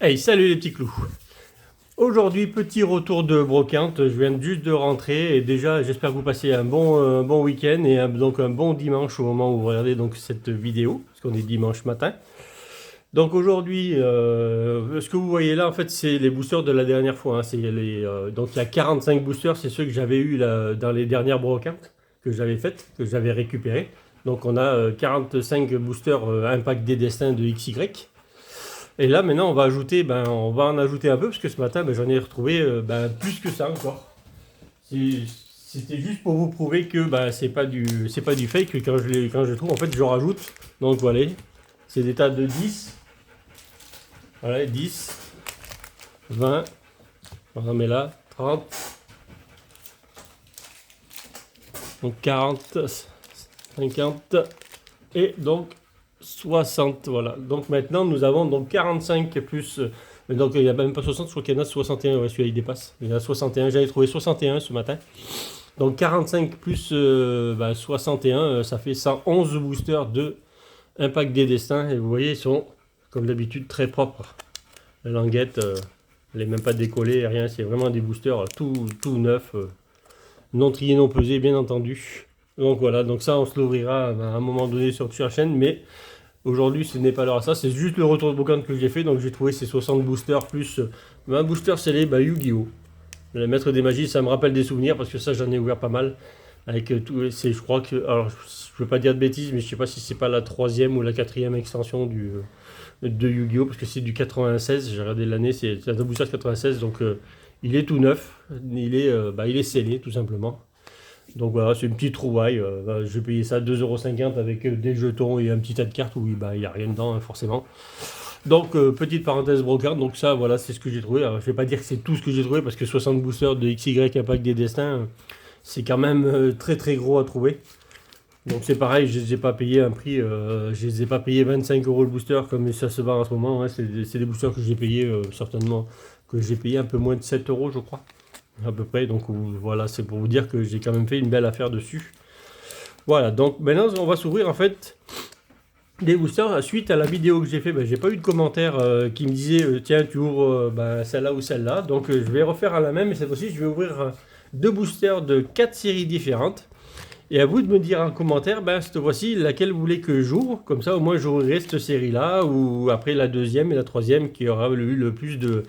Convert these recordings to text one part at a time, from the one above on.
Hey, salut les petits clous. Aujourd'hui, petit retour de brocante. Je viens juste de rentrer et déjà, j'espère que vous passez un bon week-end et donc un bon dimanche au moment où vous regardez donc cette vidéo, parce qu'on est dimanche matin. Donc aujourd'hui, ce que vous voyez là, en fait, c'est les boosters de la dernière fois, hein. Donc il y a 45 boosters, c'est ceux que j'avais eu là, dans les dernières brocantes que j'avais faites, que j'avais récupérés. Donc on a 45 boosters Impact des Destins de XY. Et là, maintenant, on va en ajouter un peu parce que ce matin, j'en ai retrouvé plus que ça encore. C'était juste pour vous prouver que c'est pas du fake. Que quand je trouve, en fait, je rajoute. Donc voilà, c'est des tas de 10. Voilà, 10, 20, on en met là, 30, donc 40, 50 et donc 60. Voilà. Donc maintenant, nous avons donc 45 plus. Donc il n'y a même pas 60, je crois qu'il y en a 61. Ouais, celui-là il dépasse. Il y en a 61. J'avais trouvé 61 ce matin. Donc 45 plus 61, ça fait 111 boosters de Impact des Destins. Et vous voyez, ils sont comme d'habitude très propres. La languette, elle n'est même pas décollée, rien. C'est vraiment des boosters tout neufs, non triés, non pesés, bien entendu. Donc voilà, donc ça on se l'ouvrira à un moment donné sur la chaîne, mais aujourd'hui, ce n'est pas l'heure à ça, c'est juste le retour de brocante que j'ai fait. Donc j'ai trouvé ces 60 boosters plus un booster scellé Yu-Gi-Oh! Le maître des magies, ça me rappelle des souvenirs parce que ça, j'en ai ouvert pas mal. Avec tout, je crois que, alors je veux pas dire de bêtises, mais je sais pas si c'est pas la troisième ou la quatrième extension de Yu-Gi-Oh! Parce que c'est du 96, j'ai regardé l'année, c'est un booster 96, donc il est tout neuf, il est scellé tout simplement. Donc voilà, c'est une petite trouvaille. Je vais payer ça 2,50 € avec des jetons et un petit tas de cartes où il n'y a rien dedans, hein, forcément. Donc, petite parenthèse brocante. Donc, ça, voilà, c'est ce que j'ai trouvé. Alors, je vais pas dire que c'est tout ce que j'ai trouvé parce que 60 boosters de XY Impact des Destins, c'est quand même très très gros à trouver. Donc, c'est pareil, je les ai pas payé un prix. Je les ai pas payé 25 € le booster comme ça se vend en ce moment, hein. C'est des boosters que j'ai payé certainement, que j'ai payé un peu moins de 7 € je crois à peu près. Donc voilà, c'est pour vous dire que j'ai quand même fait une belle affaire dessus. Voilà, donc maintenant on va s'ouvrir en fait des boosters. Suite à la vidéo que j'ai fait, j'ai pas eu de commentaires qui me disaient tiens, tu ouvres celle-là ou celle-là. Donc je vais refaire à la même, et cette fois-ci je vais ouvrir deux boosters de 4 séries différentes. Et à vous de me dire en commentaire, cette fois-ci, laquelle vous voulez que j'ouvre. Comme ça, au moins, j'ouvrirai cette série-là, ou après la deuxième et la troisième qui aura eu le plus de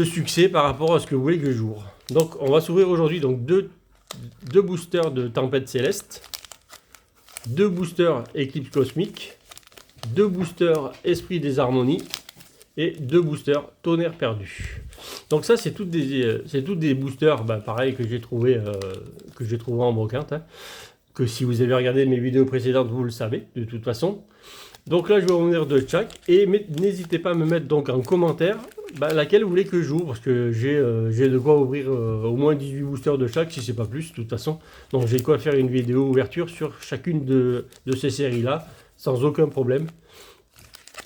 succès par rapport à ce que vous voulez que j'ouvre. Donc on va s'ouvrir aujourd'hui donc deux boosters de Tempête Céleste, deux boosters Éclipse Cosmique, deux boosters Esprit des Harmonies et deux boosters Tonnerre Perdu. Donc ça c'est toutes des boosters pareil que j'ai trouvé en brocante, hein, que si vous avez regardé mes vidéos précédentes vous le savez de toute façon. Donc là, je vais revenir de chaque. Et n'hésitez pas à me mettre donc en commentaire laquelle vous voulez que j'ouvre. Parce que j'ai de quoi ouvrir au moins 18 boosters de chaque, si c'est pas plus, de toute façon. Donc j'ai de quoi faire une vidéo ouverture sur chacune de ces séries-là, sans aucun problème.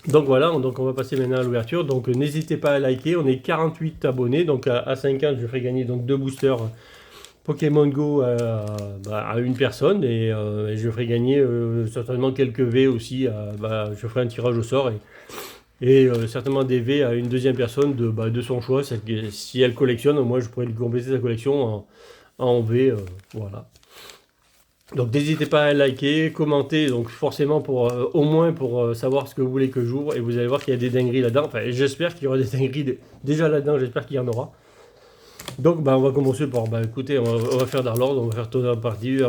Donc voilà, donc on va passer maintenant à l'ouverture. Donc n'hésitez pas à liker. On est 48 abonnés. Donc à 50, je ferai gagner donc deux boosters Pokémon Go à une personne, et je ferai gagner certainement quelques V aussi. Je ferai un tirage au sort et certainement des V à une deuxième personne de son choix. Si elle collectionne, moi je pourrais lui compléter sa collection en V. Voilà. Donc n'hésitez pas à liker, commenter, donc forcément au moins pour savoir ce que vous voulez que j'ouvre, et vous allez voir qu'il y a des dingueries là-dedans. Enfin, j'espère qu'il y aura des dingueries déjà là-dedans, j'espère qu'il y en aura. Donc on va commencer par, écoutez, on va faire dans l'ordre, on va faire Tonnerre Perdu,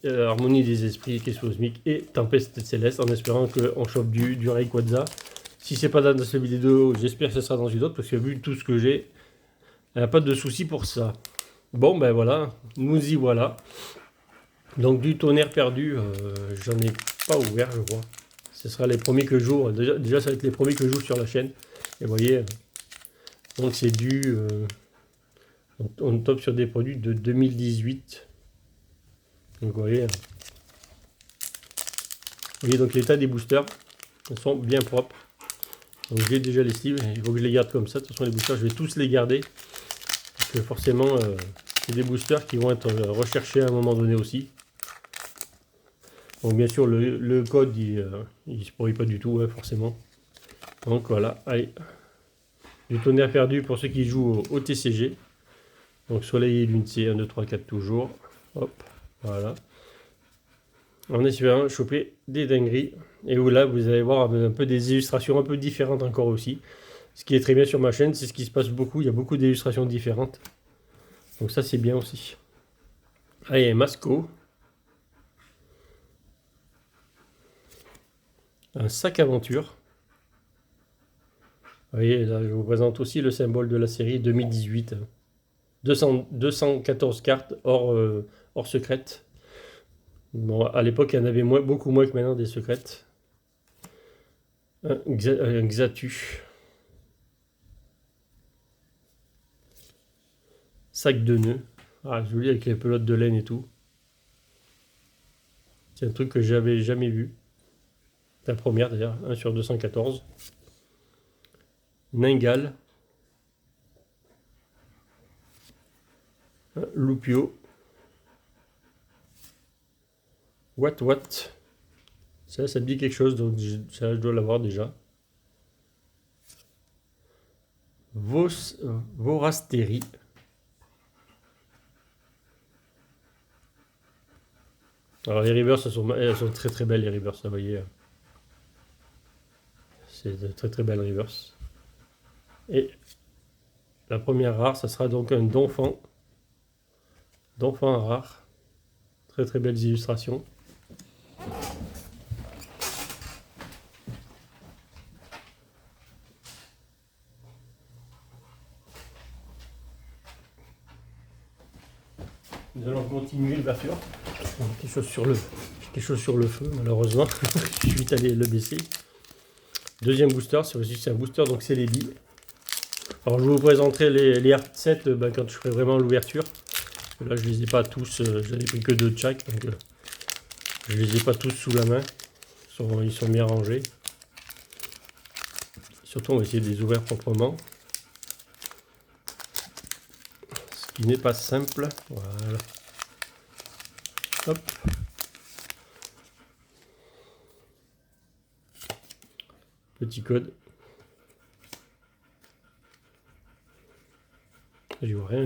Harmonie des Esprits, Éclipse Cosmique et Tempête Céleste, en espérant qu'on chope du Rayquaza. Si c'est pas dans cette vidéo, j'espère que ce sera dans une autre, parce que vu tout ce que j'ai, il n'y a pas de souci pour ça. Bon voilà, nous y voilà. Donc du Tonnerre Perdu, j'en ai pas ouvert je crois. Ce sera les premiers que j'ouvre, déjà ça va être les premiers que j'ouvre sur la chaîne. Et vous voyez, donc c'est on top sur des produits de 2018. Donc vous voyez donc l'état des boosters, ils sont bien propres. Donc j'ai déjà les sleeves, il faut que je les garde comme ça. De toute façon les boosters je vais tous les garder. Parce que forcément c'est des boosters qui vont être recherchés à un moment donné aussi. Donc bien sûr le code il se pourrit pas du tout, hein, forcément. Donc voilà, allez, Du tonnerre perdu pour ceux qui jouent au TCG. Donc soleil et lune, c'est 1, 2, 3, 4 toujours. Hop, voilà. En espérant choper des dingueries. Et où là, vous allez voir un peu des illustrations un peu différentes encore aussi. Ce qui est très bien sur ma chaîne, c'est ce qui se passe beaucoup. Il y a beaucoup d'illustrations différentes. Donc ça, c'est bien aussi. Allez, Masco. Un sac aventure. Vous voyez, là, je vous présente aussi le symbole de la série 2018. 214 cartes hors secrètes. Bon, à l'époque, il y en avait beaucoup moins que maintenant des secrètes. Un Xatu. Sac de nœuds. Ah, joli avec les pelotes de laine et tout. C'est un truc que j'avais jamais vu. La première d'ailleurs, 1 sur 214. Ningal. Loupio. What. Ça me dit quelque chose, donc ça, je dois l'avoir déjà. Vorasteri. Alors les reverse, elles sont très très belles les reverse, vous voyez. C'est de très très belles reverse. Et la première rare, ça sera donc un Donphan. Donphan rare. Très très belles illustrations. Nous allons continuer l'ouverture. Quelque chose sur le feu, malheureusement. Je suis vite allé le baisser. Deuxième booster, c'est un booster, donc c'est les billes. Alors je vous présenterai les Art 7 quand je ferai vraiment l'ouverture. Là je les ai pas tous, j'en ai pris que 2 de chaque, donc je les ai pas tous sous la main. Ils sont bien rangés. Surtout on va essayer de les ouvrir proprement. Ce qui n'est pas simple. Voilà. Hop. Petit code. Je vois rien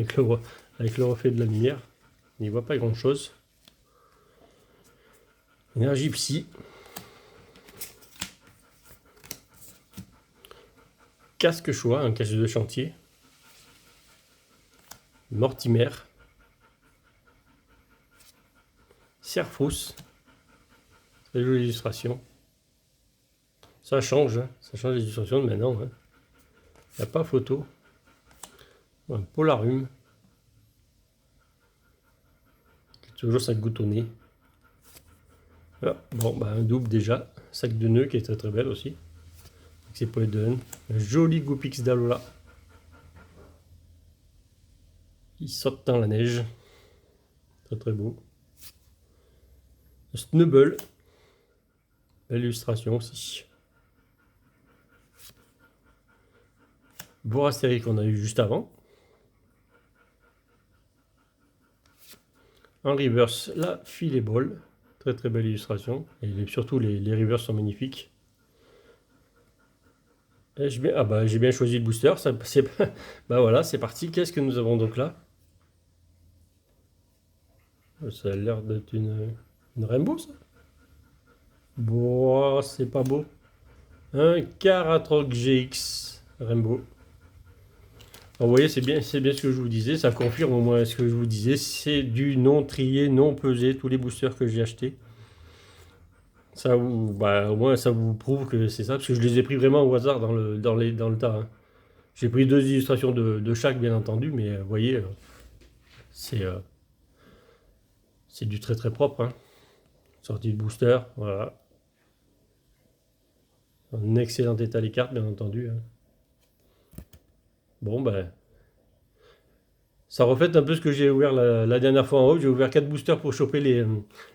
avec le reflet de la lumière. On n'y voit pas grand chose. Énergie psy. Casque choix, un casque de chantier. Mortimer. Serfos. Très jolie illustration. Ça change l'illustration de maintenant. Il n'y a pas photo. Un Polarum. Toujours sac goutonné. Ah, bon, bah, un double déjà. Sac de nœuds qui est très très belle aussi. Avec ses poils de laine. Un joli Goupix d'Alola. Qui saute dans la neige. Très très beau. Snubble. Belle illustration aussi. Vorasteri qu'on a eu juste avant. En reverse, la filet ball. Très très belle illustration. Et surtout les reverse sont magnifiques. J'ai bien choisi le booster. Bah voilà, c'est parti. Qu'est-ce que nous avons donc là? Ça a l'air d'être une Rainbow, ça. Bon, c'est pas beau. Un Karatroc GX Rainbow. Alors, vous voyez, c'est bien ce que je vous disais. Ça confirme au moins ce que je vous disais. C'est du non trié, non pesé, tous les boosters que j'ai achetés. Ça vous, au moins, ça vous prouve que c'est ça. Parce que je les ai pris vraiment au hasard dans le tas. Hein. J'ai pris 2 illustrations de chaque, bien entendu. Mais vous voyez, c'est du très très propre. Hein. Sortie de booster, voilà. En excellent état les cartes, bien entendu. Hein. Bon, ça reflète un peu ce que j'ai ouvert la dernière fois en haut. J'ai ouvert 4 boosters pour choper les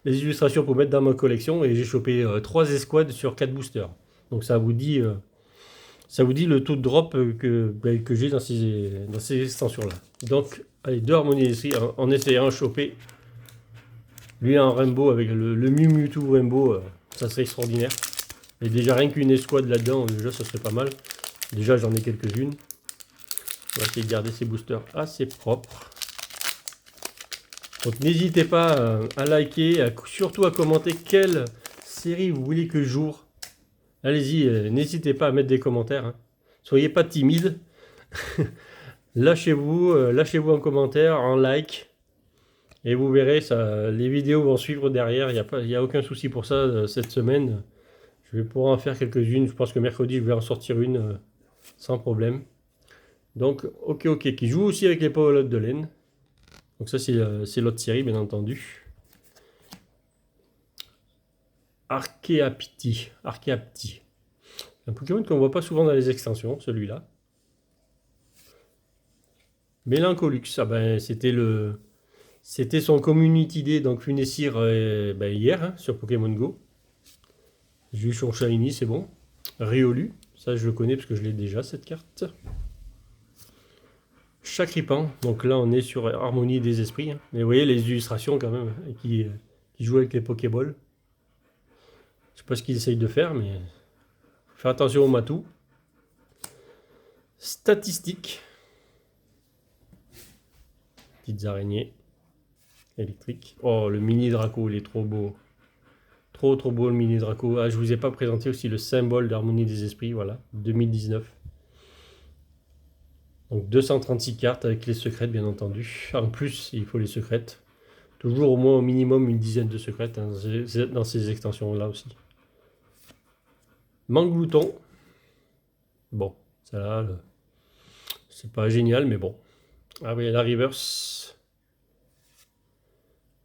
illustrations pour mettre dans ma collection. Et j'ai chopé 3 escouades sur 4 boosters. Donc ça vous dit le taux de drop que j'ai dans ces extensions-là. Donc, allez, 2 harmonies d'esprit en essayant de choper. Lui en Rainbow avec le Mew Mewtwo Rainbow, ça serait extraordinaire. Et déjà rien qu'une escouade là-dedans, déjà ça serait pas mal. Déjà j'en ai quelques-unes. On va essayer de garder ces boosters assez propres. Donc n'hésitez pas à liker, surtout à commenter quelle série vous voulez que j'ouvre. Allez-y, n'hésitez pas à mettre des commentaires. Hein. Soyez pas timide. Lâchez-vous un commentaire, un like. Et vous verrez, ça, les vidéos vont suivre derrière. Il n'y a aucun souci pour ça cette semaine. Je vais pouvoir en faire quelques-unes. Je pense que mercredi, je vais en sortir une sans problème. Donc, ok, qui joue aussi avec les Power de laine. Donc ça, c'est l'autre série, bien entendu. Archeapti. Un Pokémon qu'on ne voit pas souvent dans les extensions, celui-là. Mélancolux, ah ben, c'était son Community Day, donc Funessir hier hein, sur Pokémon Go. J'ai eu son Shiny, c'est bon. Riolu, ça je le connais parce que je l'ai déjà cette carte. Chakripan, donc là on est sur Harmonie des Esprits. Hein. Mais vous voyez les illustrations quand même qui jouent avec les Pokéballs. Je sais pas ce qu'ils essayent de faire, mais faire attention au matou. Statistiques. Petites araignées électriques. Oh, le mini Draco, il est trop beau. Trop beau le mini Draco. Ah, je vous ai pas présenté aussi le symbole d'Harmonie des Esprits, voilà, 2019. Donc 236 cartes avec les secrètes, bien entendu. En plus, il faut les secrètes. Toujours au moins au minimum une dizaine de secrètes hein, dans ces extensions-là aussi. Manglouton. Bon, ça là, c'est pas génial, mais bon. Ah oui, la reverse.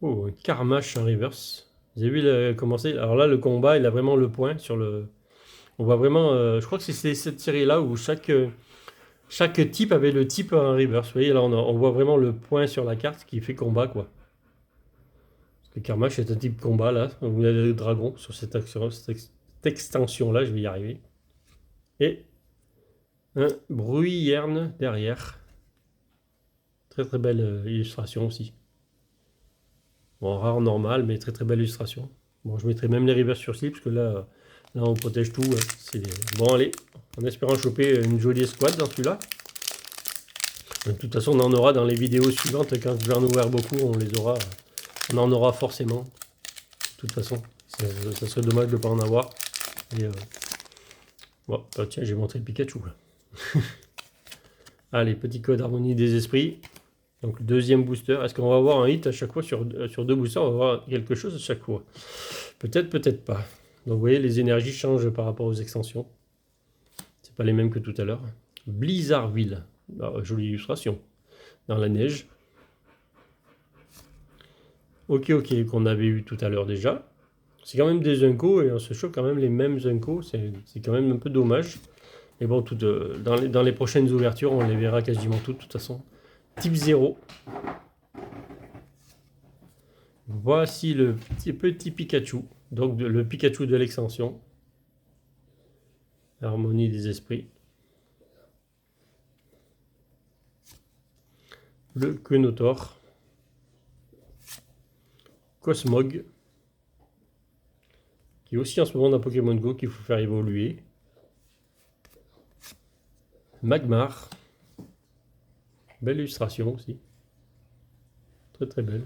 Oh, un Carmache en reverse. Vous avez vu comment c'est? Alors là, le combat, il a vraiment le point sur le... On voit vraiment... je crois que c'est cette série-là où chaque type avait le type en reverse. Vous voyez, là, on voit vraiment le point sur la carte qui fait combat, quoi. Parce que Carmache est un type combat, là. Vous avez le dragon sur cette extension-là, je vais y arriver. Et un Bruyerne derrière. Très belle illustration aussi. Bon, rare, normal, mais très belle illustration. Bon, je mettrai même les reverse sur slip, parce que là on protège tout. Hein. Bon, allez, en espérant choper une jolie escouade dans celui-là. De toute façon, on en aura dans les vidéos suivantes. Quand je vais en ouvrir beaucoup, on en aura forcément. De toute façon, ça serait dommage de ne pas en avoir. Et, bon, tiens, j'ai montré le Pikachu. Là. Allez, petit code Harmonie des Esprits. Donc le deuxième booster, est-ce qu'on va avoir un hit à chaque fois sur deux boosters? On va avoir quelque chose à chaque fois. Peut-être pas. Donc vous voyez, les énergies changent par rapport aux extensions. C'est pas les mêmes que tout à l'heure. Blizzardville, jolie illustration. Dans la neige. Ok, qu'on avait eu tout à l'heure déjà. C'est quand même des Unco et on se chope quand même les mêmes Unco. C'est quand même un peu dommage. Mais bon, dans les prochaines ouvertures, on les verra quasiment toutes de toute façon. Type 0. Voici le petit Pikachu. Donc le Pikachu de l'extension. Harmonie des Esprits. Le Quenotor. Cosmog. Qui est aussi en ce moment dans Pokémon Go qu'il faut faire évoluer. Magmar. Belle illustration aussi. Très belle.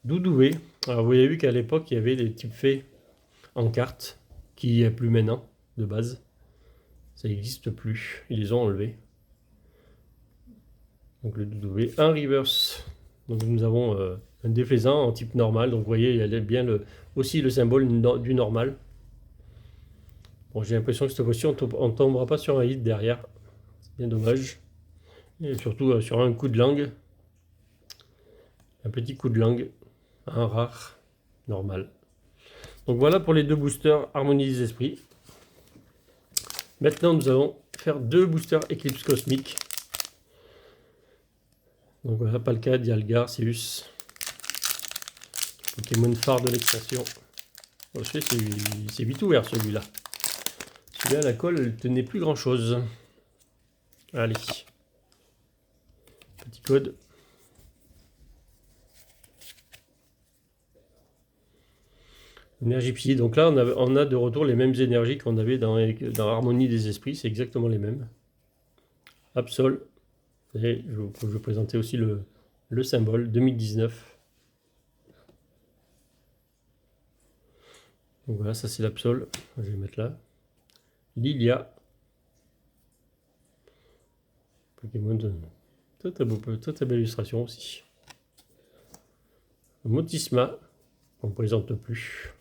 Doudoué. Alors vous avez vu qu'à l'époque il y avait des types faits en carte qui n'y a plus maintenant de base. Ça n'existe plus. Ils les ont enlevés. Donc le Doudoué. Un reverse. Donc nous avons un déflaisant en type normal. Donc vous voyez il y a bien aussi le symbole du normal. Bon, j'ai l'impression que cette fois-ci, on ne tombera pas sur un hit derrière. C'est bien dommage. Et surtout sur un coup de langue. Un petit coup de langue. Un rare. Normal. Donc voilà pour les deux boosters Harmonie des Esprits. Maintenant, nous allons faire deux boosters Éclipse Cosmique. Donc voilà, Palka, Dialga, Arceus. Pokémon phare de l'extension. Oh, c'est vite ouvert celui-là. Celui-là, la colle, elle tenait plus grand chose. Allez. Petit code. Énergie psy. Donc là, on a de retour les mêmes énergies qu'on avait dans Harmonie des esprits. C'est exactement les mêmes. Absol. Et je vais présenter aussi le symbole 2019. Donc voilà, ça c'est l'Absol. Je vais mettre là. Lilia. Pokémon de très belle illustration aussi. Motisma. On ne présente plus.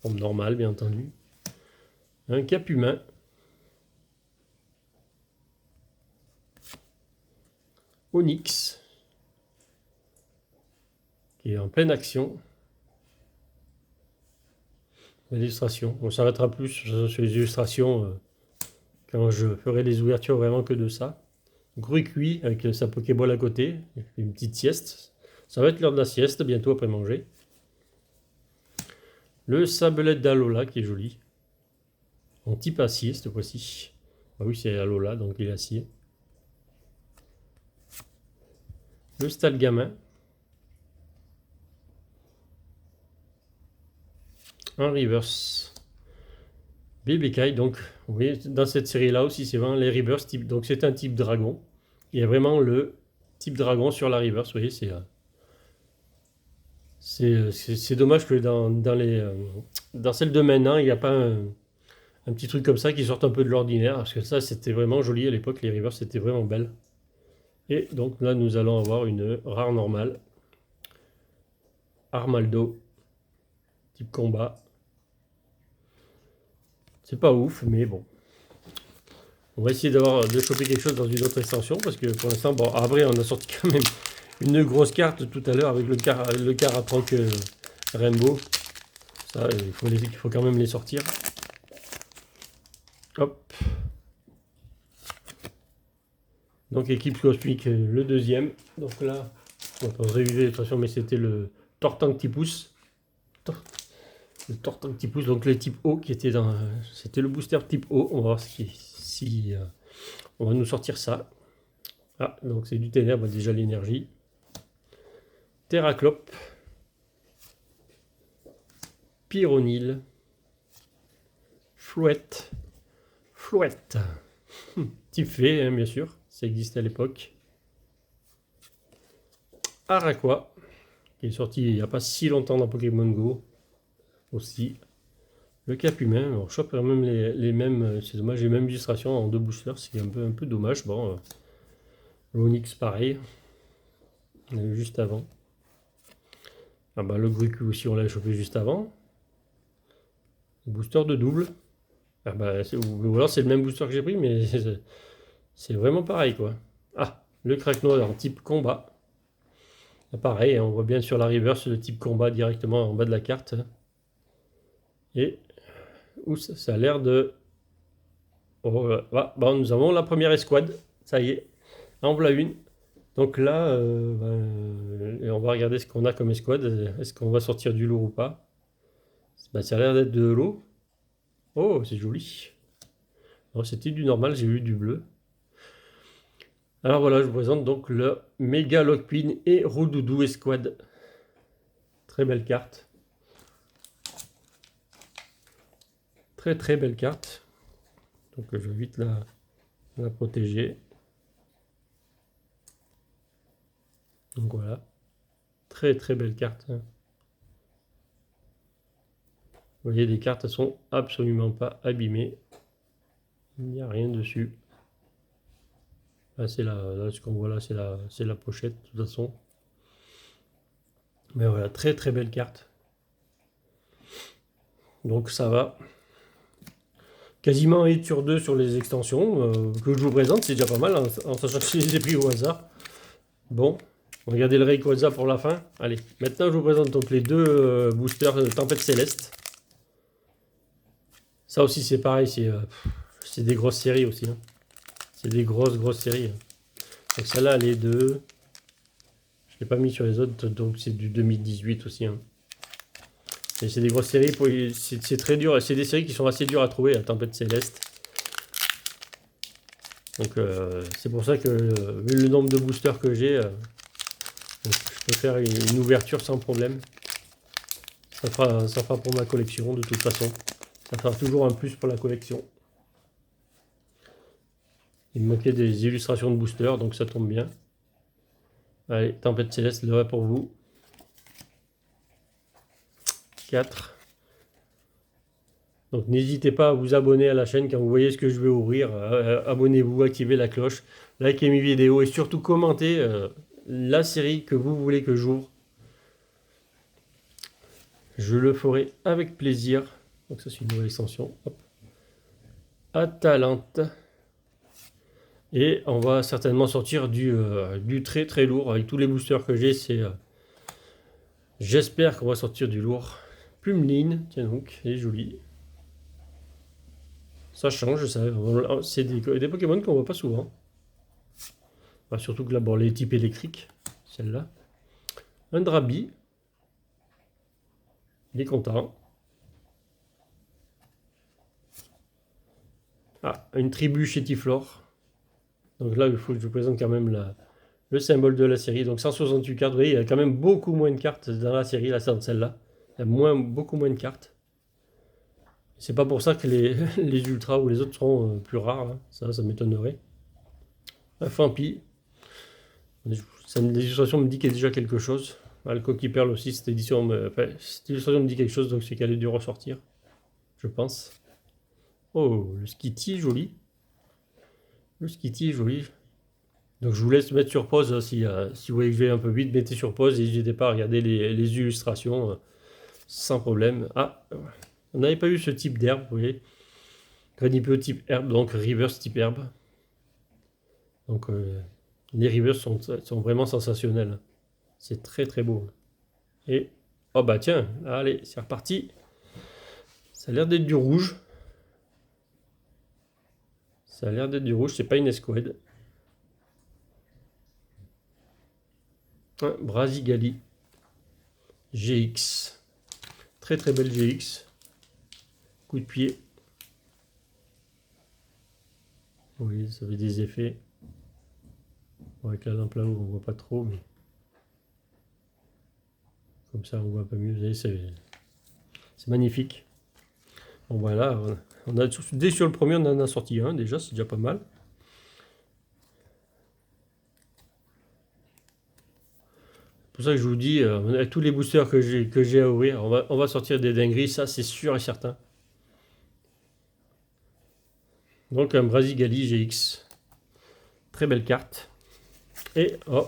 Forme normale, bien entendu. Un cap humain. Onyx. Qui est en pleine action. L'illustration. On s'arrêtera plus sur les illustrations quand je ferai les ouvertures vraiment que de ça. Gruicui avec sa Pokéball à côté. Une petite sieste. Ça va être l'heure de la sieste bientôt après manger. Le Sablette d'Alola qui est joli. En type acier cette fois-ci. Ah oui, c'est Alola, donc il est acier. Le Stalgamin. En reverse. Bébécaille, donc, vous voyez, dans cette série-là aussi, c'est vraiment les reverse type. Donc c'est un type dragon. Il y a vraiment le type dragon sur la reverse, vous voyez, c'est dommage que dans celle de maintenant, il n'y a pas un petit truc comme ça qui sorte un peu de l'ordinaire, parce que ça, c'était vraiment joli à l'époque, les reverse, c'était vraiment belle. Et donc là, nous allons avoir une rare normale. Armaldo, type combat. C'est pas ouf, mais bon. On va essayer de choper quelque chose dans une autre extension, parce que pour l'instant, bon, après, on a sorti quand même une grosse carte tout à l'heure avec le Caratroc Rainbow. Ça, il faut quand même les sortir. Hop. Donc équipe cosmique, le deuxième. Donc là, on va réviser de toute façon, mais c'était le Tortanktipus. Le Tortanktipus, donc le type O qui était dans... C'était le booster type O. On va voir si on va nous sortir ça. Ah, donc c'est du ténèbre, déjà l'énergie. Terraclope. Pyronil. Flouette. Flouette. Type fée, hein, bien sûr. Ça existait à l'époque. Araqua, qui est sorti il n'y a pas si longtemps dans Pokémon Go. Aussi. Le cap humain. On chope quand même les mêmes. C'est dommage, les mêmes illustrations en deux boosters. C'est un peu dommage. Bon. L'Onyx, pareil. On l'a eu juste avant. Ah bah le Gruicui aussi, on l'a chopé juste avant. Booster de double. Ah bah, ou alors c'est le même booster que j'ai pris, mais c'est vraiment pareil quoi. Ah, le Cracknode en type combat. Ah, pareil, on voit bien sur la reverse le type combat directement en bas de la carte. Et ça a l'air de... Oh, bah, nous avons la première escouade. Ça y est, en voilà une. Donc là, on va regarder ce qu'on a comme escouade. Est-ce qu'on va sortir du lourd ou pas? Bah, ça a l'air d'être de l'eau. Oh, c'est joli. C'était du normal, j'ai eu du bleu. Alors voilà, je vous présente donc le Méga Lockpin et Roudoudou Escouade. Très belle carte. Très très belle carte. Donc je vais vite la protéger. Donc voilà. Très très belle carte. Vous voyez, les cartes sont absolument pas abîmées. Il n'y a rien dessus. Là, ce qu'on voit là, c'est la pochette, de toute façon. Mais voilà, très très belle carte. Donc ça va. Quasiment 1 sur 2 sur les extensions que je vous présente, c'est déjà pas mal, en sachant que je les ai pris au hasard. Bon, regardez le Rayquaza pour la fin. Allez, maintenant je vous présente donc les deux boosters de Tempête Céleste. Ça aussi c'est pareil, c'est des grosses séries aussi. Hein. C'est des grosses séries. Hein. Donc celle-là, elle est de... Je ne l'ai pas mis sur les autres, donc c'est du 2018 aussi. Hein. Et c'est des grosses séries, c'est très dur. C'est des séries qui sont assez dures à trouver, la Tempête Céleste. Donc c'est pour ça que, vu le nombre de boosters que j'ai, je peux faire une ouverture sans problème. Ça fera pour ma collection de toute façon. Ça fera toujours un plus pour la collection. Il me manquait des illustrations de booster, donc ça tombe bien. Allez, Tempête Céleste, le vrai pour vous. 4. Donc n'hésitez pas à vous abonner à la chaîne quand vous voyez ce que je vais ouvrir. Abonnez-vous, activez la cloche, likez mes vidéos et surtout commentez la série que vous voulez que j'ouvre. Je le ferai avec plaisir. Donc ça c'est une nouvelle extension. Hop. Atalante. Et on va certainement sortir du très très lourd avec tous les boosters que j'ai. J'espère qu'on va sortir du lourd. Plumeline, tiens donc, elle est jolie. Ça change, c'est des Pokémon qu'on voit pas souvent. Enfin, surtout que là, bon, les types électriques, celle-là. Un Drabi. Il est content. Ah, une tribu Chétiflore. Donc là, il faut que je vous présente quand même le symbole de la série. Donc 168 cartes. Vous voyez, il y a quand même beaucoup moins de cartes dans la série, là, dans celle-là. Il y a beaucoup moins de cartes. C'est pas pour ça que les ultras ou les autres seront plus rares. Hein. Ça m'étonnerait. Un Fampi. L'illustration me dit qu'il y a déjà quelque chose. Ah, le Coquille Perle aussi, cette illustration me dit quelque chose, donc c'est qu'elle a dû ressortir. Je pense. Oh, le Skitty, joli. Le Skitty est joli. Donc je vous laisse mettre sur pause si vous voyez que je vais un peu vite, mettez sur pause et n'hésitez pas à regarder les illustrations sans problème. Ah, on n'avait pas eu ce type d'herbe, vous voyez. Granipo type herbe, donc Reverse type herbe. Donc les Reverse sont vraiment sensationnels. C'est très très beau. Et, oh bah tiens, allez, c'est reparti. Ça a l'air d'être du rouge. Ça a l'air d'être du rouge, c'est pas une escouade. Brasigali. GX. Très très belle GX. Coup de pied. Oui, ça fait des effets. Bon, avec la lampe là-haut, on voit pas trop, mais comme ça on voit pas mieux. Vous voyez, c'est magnifique. Bon voilà, dès sur le premier on en a sorti un déjà, c'est déjà pas mal. C'est pour ça que je vous dis, avec tous les boosters que j'ai à ouvrir, on va sortir des dingueries, ça c'est sûr et certain. Donc un Brasigali GX. Très belle carte. Et oh,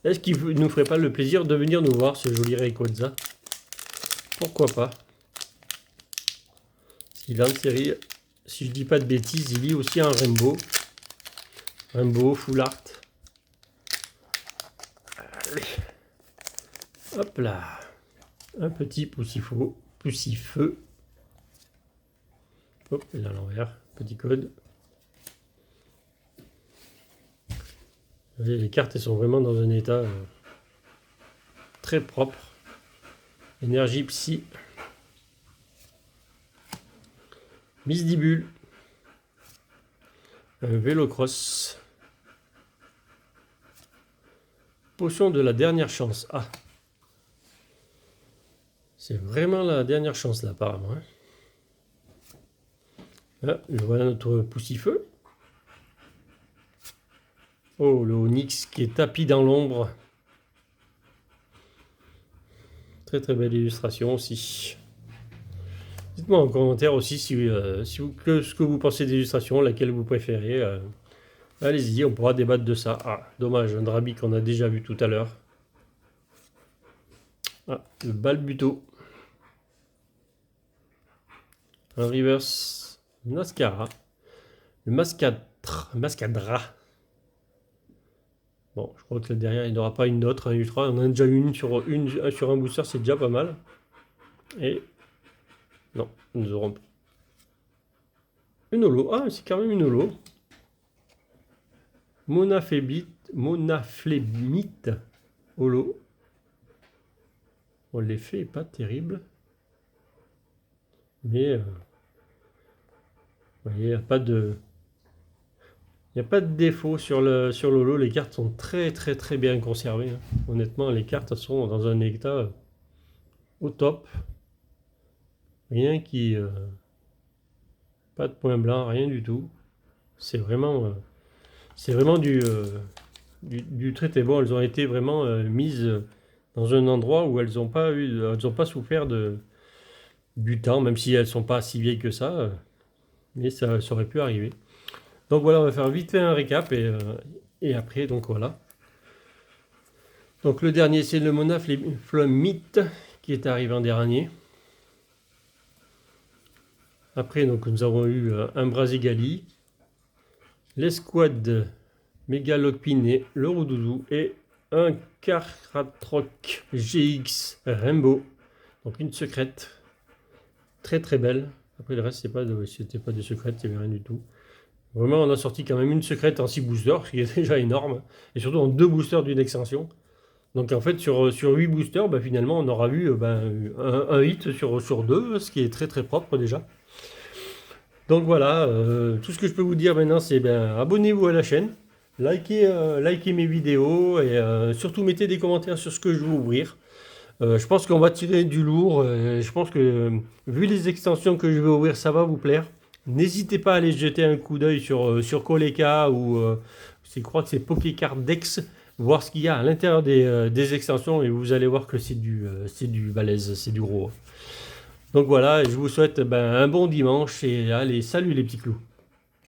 est-ce qu'il ne nous ferait pas le plaisir de venir nous voir ce joli Rayquaza? Pourquoi pas? Il a une série, si je dis pas de bêtises, il lit aussi un Rainbow. Rainbow, Full Art. Allez. Hop là. Un petit poussifeu. Hop, il est à l'envers. Petit code. Vous voyez, les cartes elles sont vraiment dans un état très propre. Énergie Psy. Misdibule. Un Vélocross. Potion de la dernière chance. Ah. C'est vraiment la dernière chance là apparemment. Hein. Ah, voilà notre poussifeu. Oh, le Onyx qui est tapis dans l'ombre. Très très belle illustration aussi. Dites-moi en commentaire aussi ce que vous pensez d'illustration, laquelle vous préférez. Allez-y, on pourra débattre de ça. Ah, dommage, un Drabi qu'on a déjà vu tout à l'heure. Ah, le Balbuto. Un Reverse Mascara. Le Mascadra. Bon, je crois que là derrière, il n'y aura pas une autre, un Ultra. On en a déjà une sur un booster, c'est déjà pas mal. Et non, nous aurons une holo. Ah, c'est quand même une holo. Monaflémite holo. Bon, l'effet n'est pas terrible. Mais vous voyez, il n'y a pas de... Il n'y a pas de défaut sur l'holo, les cartes sont très très très bien conservées. Hein. Honnêtement, les cartes sont dans un état au top. Rien qui... pas de point blanc, rien du tout. C'est vraiment du très très bon. Elles ont été vraiment mises dans un endroit où elles n'ont pas souffert du temps, même si elles sont pas si vieilles que ça, mais ça aurait pu arriver. Donc voilà, on va faire vite fait un récap et après, donc voilà. Donc le dernier, c'est le Mona Myth qui est arrivé en dernier. Après, donc, nous avons eu un Brasigali, l'escouade Megalopiné, le Roudoudou et un Karatroc GX Rainbow. Donc une secrète, très très belle. Après le reste, c'était pas de secrète, il n'y avait rien du tout. Vraiment, on a sorti quand même une secrète en 6 boosters, ce qui est déjà énorme. Et surtout en 2 boosters d'une extension. Donc en fait, sur 8 boosters, bah, finalement, on aura eu un hit sur 2, ce qui est très très propre déjà. Donc voilà, tout ce que je peux vous dire maintenant, c'est abonnez-vous à la chaîne, likez mes vidéos et surtout mettez des commentaires sur ce que je vais ouvrir. Je pense qu'on va tirer du lourd. Je pense que vu les extensions que je vais ouvrir, ça va vous plaire. N'hésitez pas à aller jeter un coup d'œil sur Koleka ou je crois que c'est Pokécard Dex, voir ce qu'il y a à l'intérieur des extensions et vous allez voir que c'est du balèze, c'est du gros. Donc voilà, je vous souhaite un bon dimanche et allez, salut les petits clous.